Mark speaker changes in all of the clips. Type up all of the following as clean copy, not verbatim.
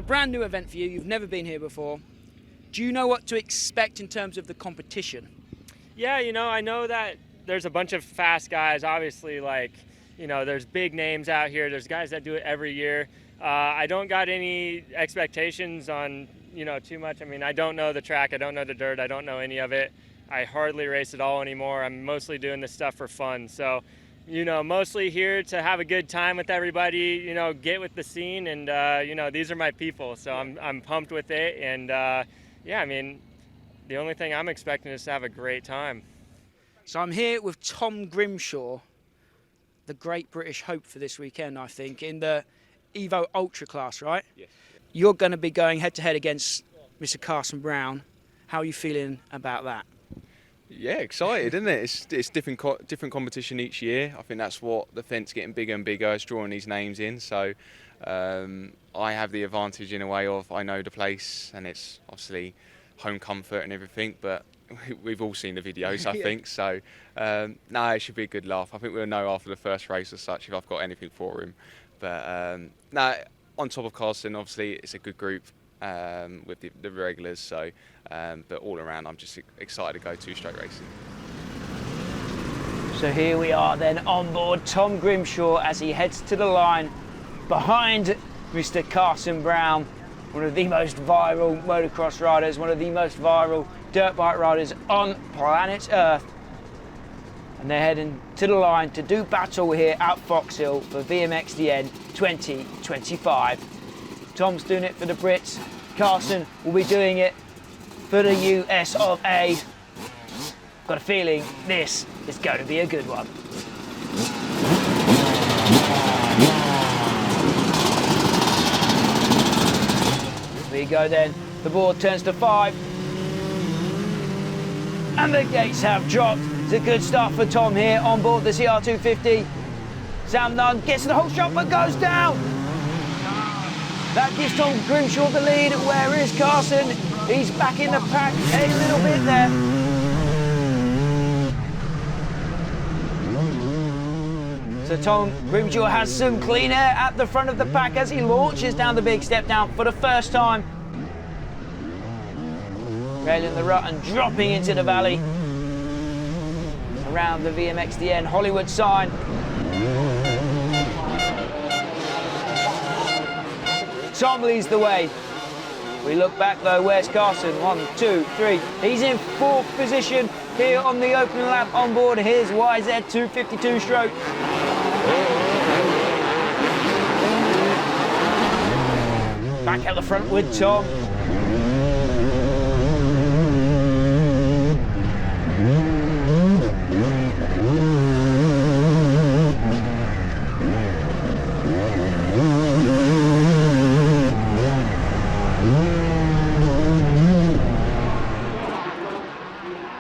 Speaker 1: brand new event for you. You've never been here before. Do you know what to expect in terms of the competition?
Speaker 2: Yeah, you know, I know that there's a bunch of fast guys. Obviously, like, you know, there's big names out here. There's guys that do it every year. I don't got any expectations on, you know, too much. I mean, I don't know the track. I don't know the dirt. I don't know any of it. I hardly race at all anymore. I'm mostly doing this stuff for fun. So, you know, mostly here to have a good time with everybody, you know, get with the scene. And, you know, these are my people. So I'm pumped with it. And, yeah, I mean, the only thing I'm expecting is to have a great time.
Speaker 1: So I'm here with Tom Grimshaw, the great British hope for this weekend, I think, in the Evo Ultra class, right?
Speaker 3: Yes.
Speaker 1: You're going to be going head-to-head against Mr. Carson Brown. How are you feeling about that?
Speaker 3: Yeah, excited, isn't it? It's different competition each year. I think that's what the fence getting bigger and bigger. It's drawing these names in. So I have the advantage in a way of I know the place, and it's obviously home comfort and everything. But we've all seen the videos, I think. So no, it should be a good laugh. I think we'll know after the first race as such if I've got anything for him. But no, on top of Carson, obviously it's a good group with the regulars. So, but all around, I'm just excited to go 2 straight racing.
Speaker 1: So here we are then on board Tom Grimshaw as he heads to the line behind Mr. Carson Brown, one of the most viral motocross riders, one of the most viral dirt bike riders on planet Earth. And they're heading to the line to do battle here at Foxhill for VMXdN 2025. Tom's doing it for the Brits. Carson will be doing it for the US of A. Got a feeling this is going to be a good one. Here we go then. The board turns to 5. And the gates have dropped. It's a good start for Tom here on board the CR250. Sam Nunn gets the whole shot but goes down. That gives Tom Grimshaw the lead. Where is Carson? He's back in the pack a little bit there. So Tom Grimshaw has some clean air at the front of the pack as he launches down the big step down for the first time. Railing the rut and dropping into the valley around the VMXdN Hollywood sign. Tom leads the way. We look back though, where's Carson? 1, 2, 3. He's in 4th position here on the opening lap on board his YZ252 stroke. Back at the front with Tom.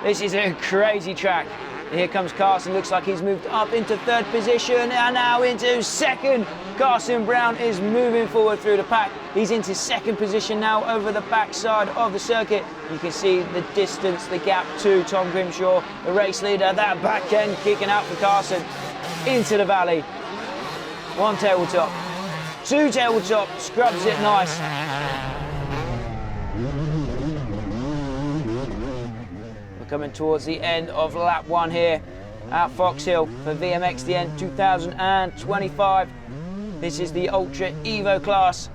Speaker 1: This is a crazy track. Here comes Carson, looks like he's moved up into 3rd position and now into 2nd. Carson Brown is moving forward through the pack. He's into 2nd position now over the backside of the circuit. You can see the distance, the gap to Tom Grimshaw, the race leader. That back end kicking out for Carson into the valley. 1 tabletop, 2 tabletop, scrubs it nice. Coming towards the end of lap 1 here at Foxhill for VMXdN 2025. This is the Ultra Evo class.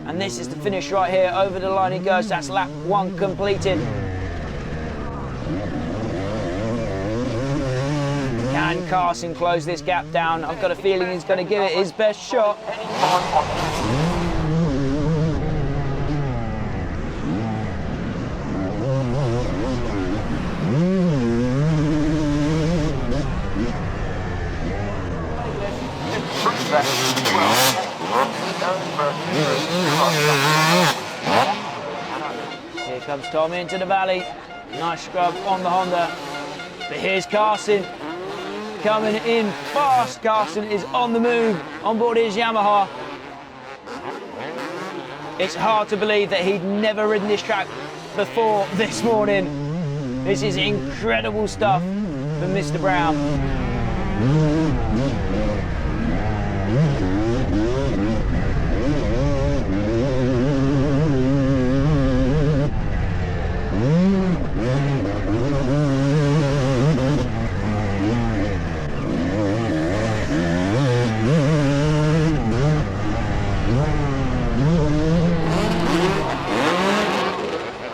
Speaker 1: And this is the finish right here. Over the line he goes. That's lap 1 completed. Can Carson close this gap down? I've got a feeling he's going to give it his best shot. Here comes Tom into the valley. Nice scrub on the Honda. But here's Carson. Coming in fast. Carson is on the move on board his Yamaha. It's hard to believe that he'd never ridden this track before this morning. This is incredible stuff from Mr. Brown.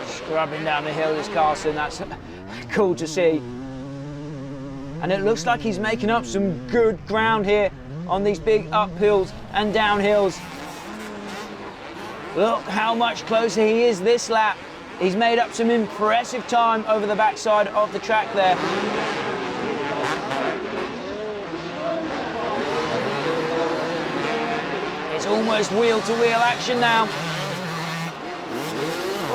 Speaker 1: Scrubbing down the hill is Carson. That's cool to see. And it looks like he's making up some good ground here on these big uphills and downhills. Look how much closer he is this lap. He's made up some impressive time over the backside of the track there. It's almost wheel-to-wheel action now.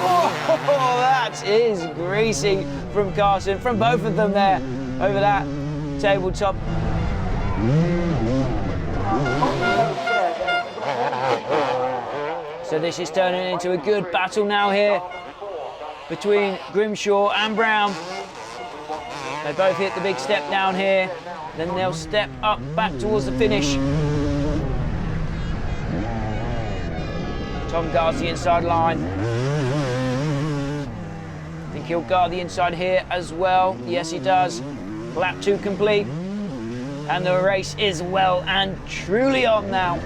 Speaker 1: Oh, that is greasy from Carson, from both of them there, over that tabletop. So this is turning into a good battle now here between Grimshaw and Brown. They both hit the big step down here, then they'll step up back towards the finish. Tom guards the inside line. I think he'll guard the inside here as well. Yes, he does. Lap 2 complete. And the race is well and truly on now.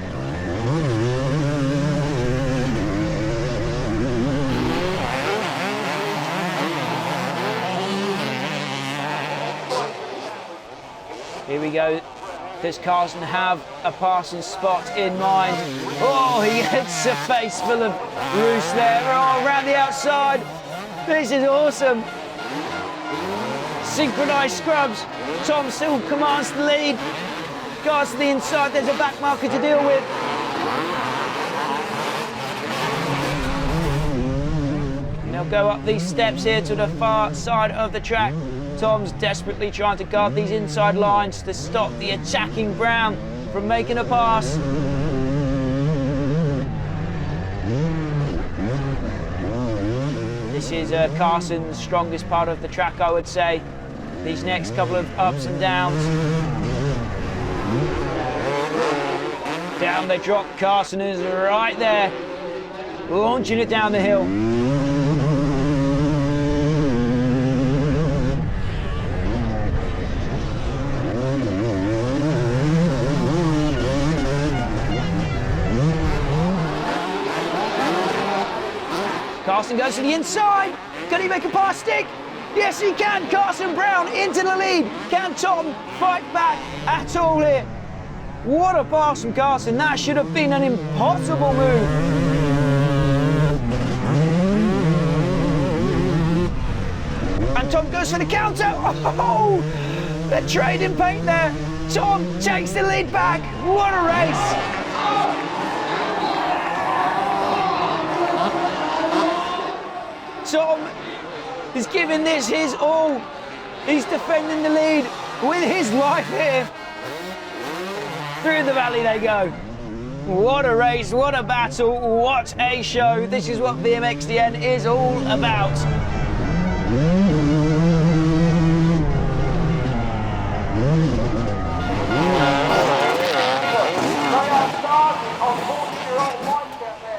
Speaker 1: Here we go. Does Carson have a passing spot in mind? Oh, he gets a face full of roost there. Oh, around the outside. This is awesome. Synchronized scrubs. Tom still commands the lead. Guards to the inside. There's a back marker to deal with. And they'll go up these steps here to the far side of the track. Tom's desperately trying to guard these inside lines to stop the attacking Brown from making a pass. This is Carson's strongest part of the track, I would say. These next couple of ups and downs. Down they drop. Carson is right there, launching it down the hill. Carson goes to the inside. Can he make a pass stick? Yes, he can. Carson Brown into the lead. Can Tom fight back at all here? What a pass from Carson. That should have been an impossible move. And Tom goes for the counter. Oh, they're trading paint there. Tom takes the lead back. What a race. Tom is giving this his all. He's defending the lead with his life here. Through the valley they go. What a race, what a battle, what a show. This is what VMXdN is all about.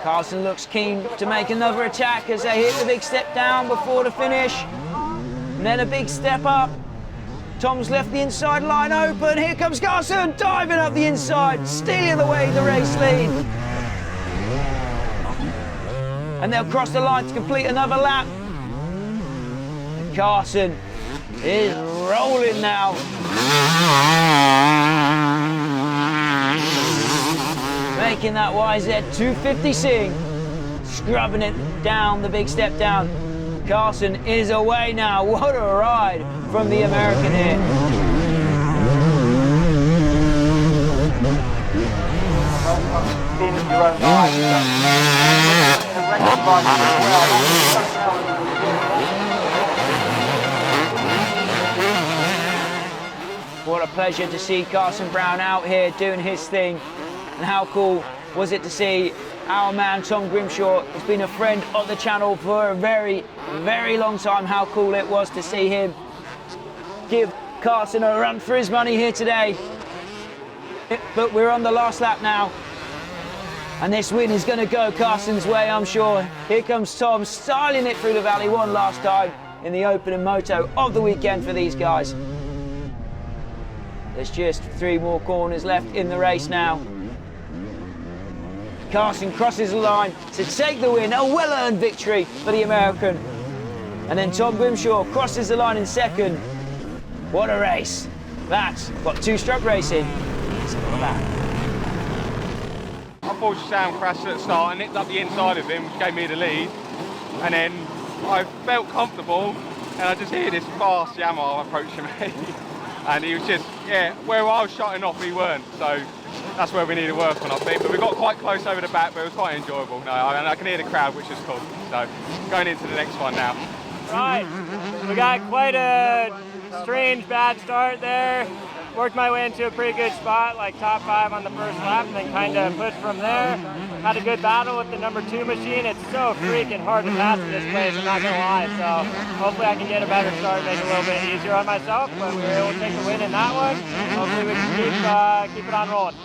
Speaker 1: Carson looks keen to make another attack as they hit the big step down before the finish. And then a big step up. Tom's left the inside line open. Here comes Carson, diving up the inside, stealing away the race lead. And they'll cross the line to complete another lap. And Carson is rolling now. Making that YZ 250 sing, scrubbing it down the big step down. Carson is away now. What a ride from the American here. What a pleasure to see Carson Brown out here doing his thing. And how cool was it to see our man Tom Grimshaw has been a friend of the channel for a very, very long time. How cool it was to see him give Carson a run for his money here today. But we're on the last lap now, and this win is going to go Carson's way, I'm sure. Here comes Tom, styling it through the valley one last time in the opening moto of the weekend for these guys. There's just 3 more corners left in the race now. Carson crosses the line to take the win, a well-earned victory for the American. And then Tom Grimshaw crosses the line in second. What a race. That's what two-stroke racing is all about.
Speaker 4: Unfortunately, Sam crashed at the start and nipped up the inside of him, which gave me the lead. And then I felt comfortable, and I just hear this fast Yamaha approaching me. And he was just, yeah, where I was shutting off, he weren't. So that's where we need to work on, I think. But we got quite close over the back, but it was quite enjoyable. No, and I can hear the crowd, which is cool. So going into the next one now.
Speaker 2: Right, we got quite a strange bad start there. Worked my way into a pretty good spot, like top 5 on the first lap, and then kind of pushed from there. Had a good battle with the number 2 machine. It's so freaking hard to pass in this place, I'm not gonna lie. So hopefully I can get a better start, make it a little bit easier on myself. But we were able to take the win in that one. Hopefully we can keep it on rolling.